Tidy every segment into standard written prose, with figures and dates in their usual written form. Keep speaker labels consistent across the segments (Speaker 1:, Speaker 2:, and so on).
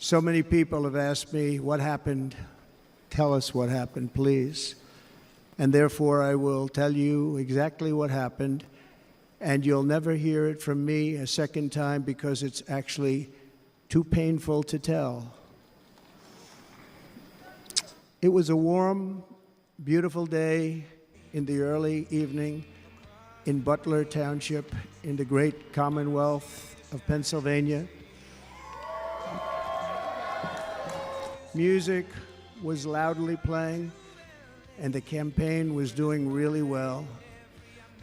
Speaker 1: So many people have asked me, what happened? Tell us what happened, please. And therefore, I will tell you exactly what happened, and you'll never hear it from me a second time because it's actually too painful to tell. It was a warm, beautiful day in the early evening in Butler Township in the great Commonwealth of Pennsylvania. Music was loudly playing, and the campaign was doing really well.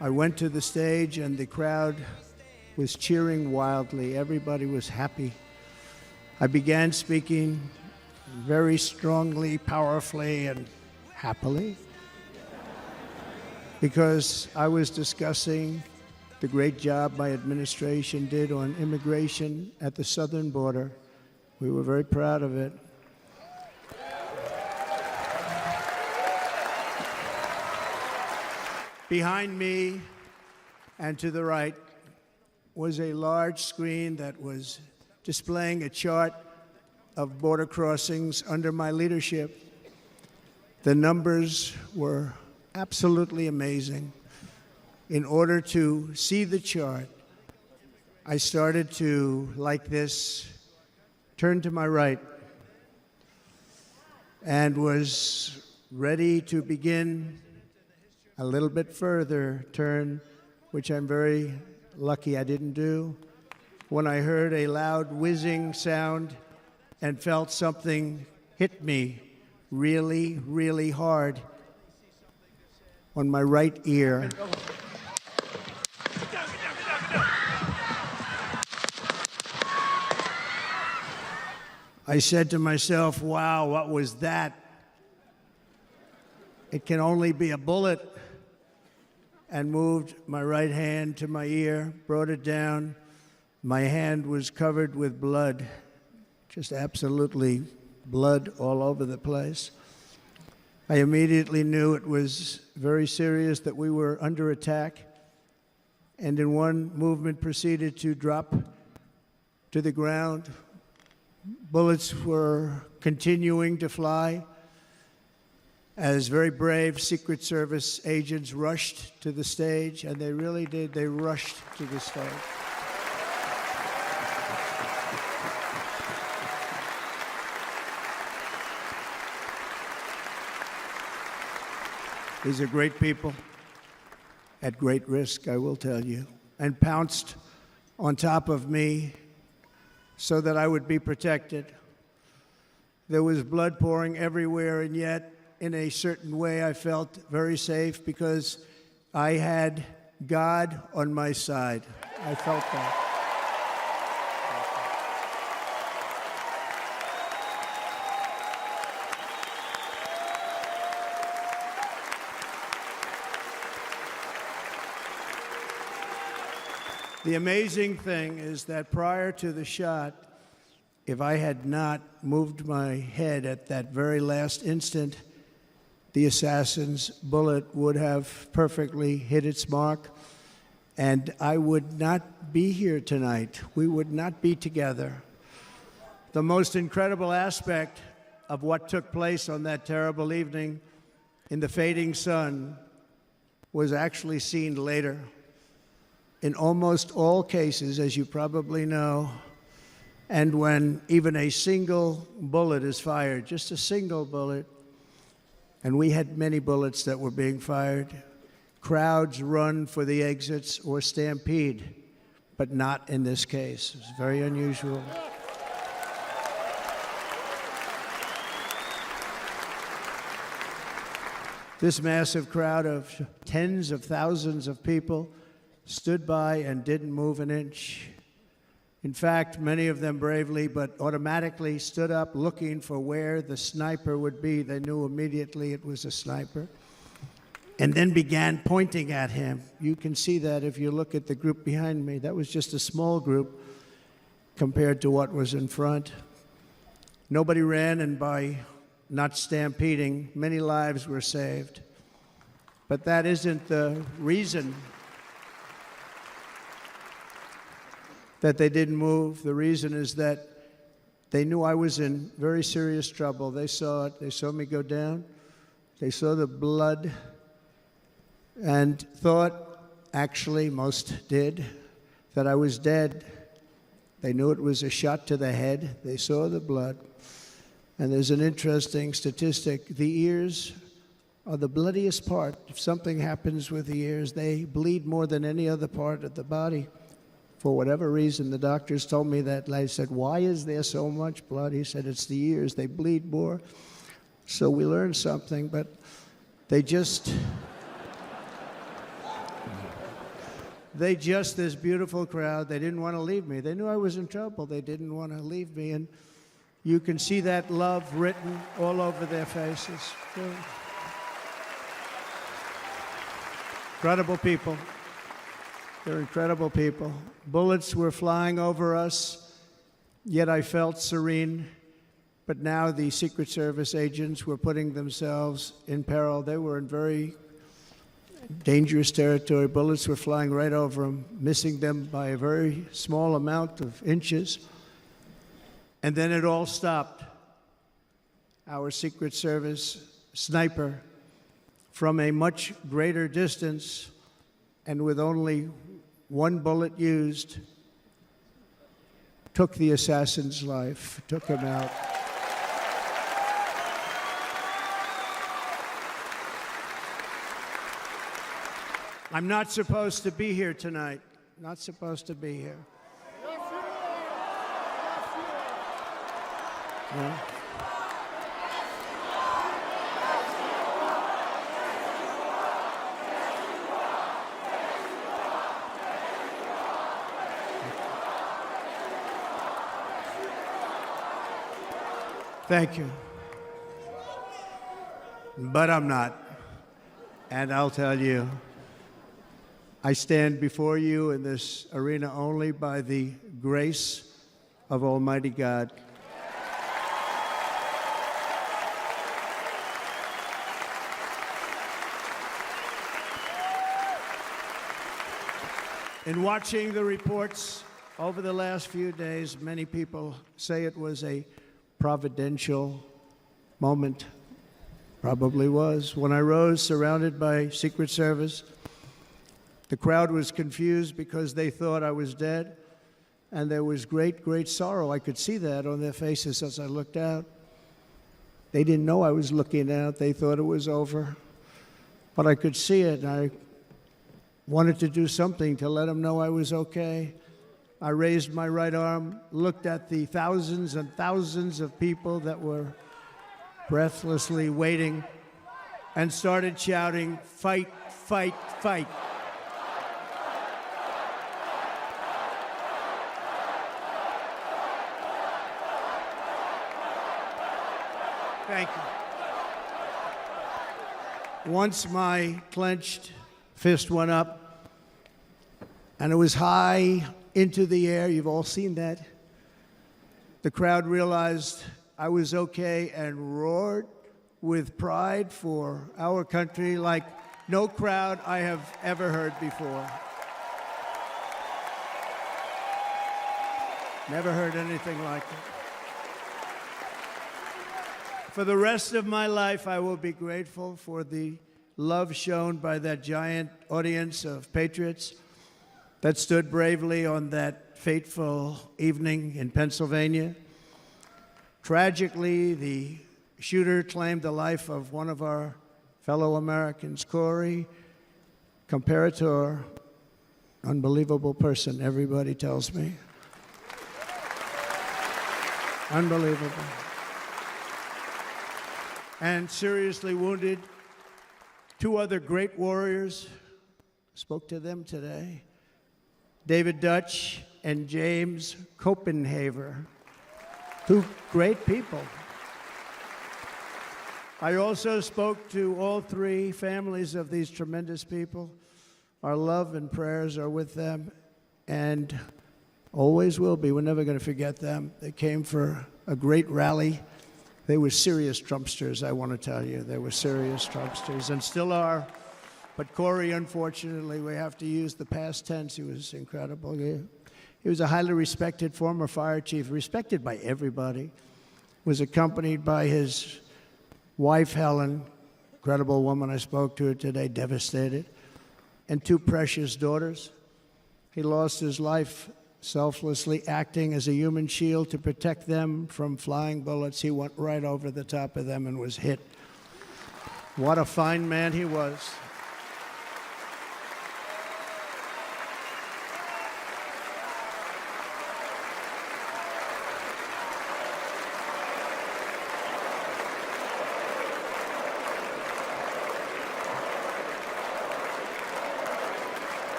Speaker 1: I went to the stage, and the crowd was cheering wildly. Everybody was happy. I began speaking very strongly, powerfully, and happily, because I was discussing the great job my administration did on immigration at the southern border. We were very proud of it. Behind me and to the right was a large screen that was displaying a chart of border crossings under my leadership. The numbers were absolutely amazing. In order to see the chart, I started to, like this, turn to my right and was ready to begin a little bit further turn, which I'm very lucky I didn't do, when I heard a loud whizzing sound and felt something hit me really, really hard on my right ear. I said to myself, wow, what was that? It can only be a bullet. And moved my right hand to my ear, brought it down. My hand was covered with blood, just absolutely blood all over the place. I immediately knew it was very serious, that we were under attack, and in one movement proceeded to drop to the ground. Bullets were continuing to fly as very brave Secret Service agents rushed to the stage, and they really did. They rushed to the stage. These are great people at great risk, I will tell you, and pounced on top of me so that I would be protected. There was blood pouring everywhere, and yet, in a certain way, I felt very safe because I had God on my side. I felt that. The amazing thing is that prior to the shot, if I had not moved my head at that very last instant, the assassin's bullet would have perfectly hit its mark, and I would not be here tonight. We would not be together. The most incredible aspect of what took place on that terrible evening in the fading sun was actually seen later. In almost all cases, as you probably know, and when even a single bullet is fired, just a single bullet, and we had many bullets that were being fired, crowds run for the exits or stampede, but not in this case. It's very unusual. This massive crowd of tens of thousands of people stood by and didn't move an inch. In fact, many of them bravely, but automatically stood up looking for where the sniper would be. They knew immediately it was a sniper, and then began pointing at him. You can see that if you look at the group behind me. That was just a small group compared to what was in front. Nobody ran, and by not stampeding, many lives were saved. But that isn't the reason that they didn't move. The reason is that They knew I was in very serious trouble. They saw it. They saw me go down. They saw the blood and thought, actually most did, that I was dead. They knew it was a shot to the head. They saw the blood. And there's an interesting statistic. The ears are the bloodiest part. If something happens with the ears, they bleed more than any other part of the body. For whatever reason, the doctors told me that. I said, why is there so much blood? He said, it's the ears. They bleed more. So we learned something, but they just, this beautiful crowd, they didn't want to leave me. They knew I was in trouble. They didn't want to leave me. And you can see that love written all over their faces. Incredible people. They're incredible people. Bullets were flying over us, yet I felt serene. But now the Secret Service agents were putting themselves in peril. They were in very dangerous territory. Bullets were flying right over them, missing them by a very small amount of inches. And then it all stopped. Our Secret Service sniper, from a much greater distance and with only one bullet used, took the assassin's life, took him out. I'm not supposed to be here tonight. Not supposed to be here. Yeah. Thank you. But I'm not. And I'll tell you, I stand before you in this arena only by the grace of Almighty God. In watching the reports over the last few days, many people say it was a providential moment. Probably was. When I rose, surrounded by Secret Service, the crowd was confused because they thought I was dead, and there was great, great sorrow. I could see that on their faces as I looked out. They didn't know I was looking out. They thought it was over. But I could see it, and I wanted to do something to let them know I was okay. I raised my right arm, looked at the thousands and thousands of people that were breathlessly waiting, and started shouting, "Fight, fight, fight." Thank you. Once my clenched fist went up, and it was high into the air. You've all seen that. The crowd realized I was okay and roared with pride for our country like no crowd I have ever heard before. Never heard anything like it. For the rest of my life, I will be grateful for the love shown by that giant audience of patriots that stood bravely on that fateful evening in Pennsylvania. Tragically, the shooter claimed the life of one of our fellow Americans, Corey Comparator. Unbelievable person, everybody tells me. Unbelievable. And seriously wounded, two other great warriors. Spoke to them today. David Dutch and James Copenhaver. Two great people. I also spoke to all three families of these tremendous people. Our love and prayers are with them, and always will be. We're never going to forget them. They came for a great rally. They were serious Trumpsters, I want to tell you. They were serious Trumpsters, and still are. But Corey, unfortunately, we have to use the past tense. He was incredible. He was a highly respected former fire chief, respected by everybody. Was accompanied by his wife, Helen, incredible woman. I spoke to her today, devastated, and two precious daughters. He lost his life selflessly acting as a human shield to protect them from flying bullets. He went right over the top of them and was hit. What a fine man he was.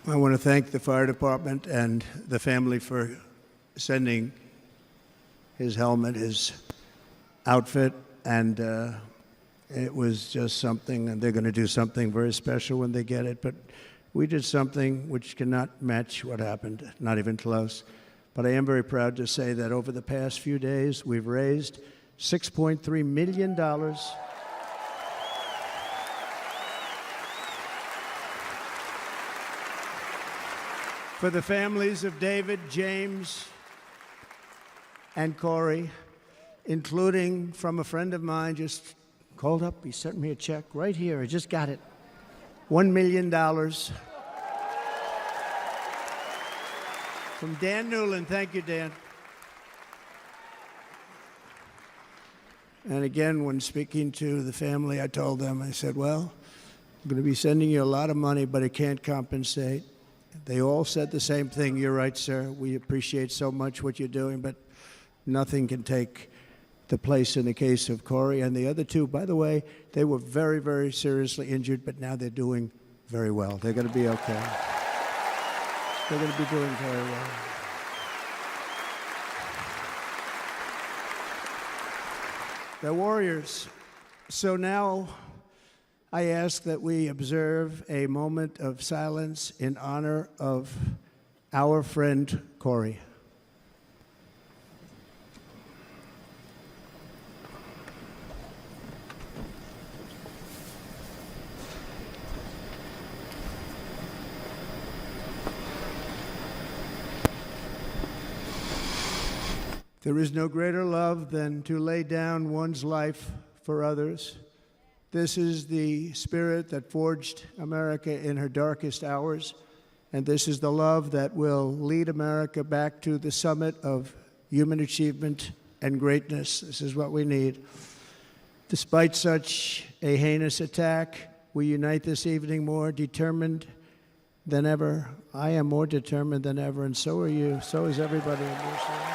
Speaker 1: I want to thank the fire department and the family for sending his helmet, his outfit, and it was just something, and they're going to do something very special when they get it. But we did something which cannot match what happened, not even close. But I am very proud to say that over the past few days, we've raised $6.3 million for the families of David, James, and Corey, including from a friend of mine just called up. He sent me a check right here. I just got it. $1 million from Dan Newland. Thank you, Dan. And again, when speaking to the family, I told them, I said, well, I'm going to be sending you a lot of money, but it can't compensate. They all said the same thing. You're right, sir. We appreciate so much what you're doing, but nothing can take the place in the case of Corey and the other two. By the way, they were very, very seriously injured, but now they're doing very well. They're going to be okay. They're going to be doing very well. They're warriors. So now I ask that we observe a moment of silence in honor of our friend Corey. There is no greater love than to lay down one's life for others. This is the spirit that forged America in her darkest hours, and this is the love that will lead America back to the summit of human achievement and greatness. This is what we need. Despite such a heinous attack, we unite this evening more determined than ever. I am more determined than ever, and so are you. So is everybody in this room.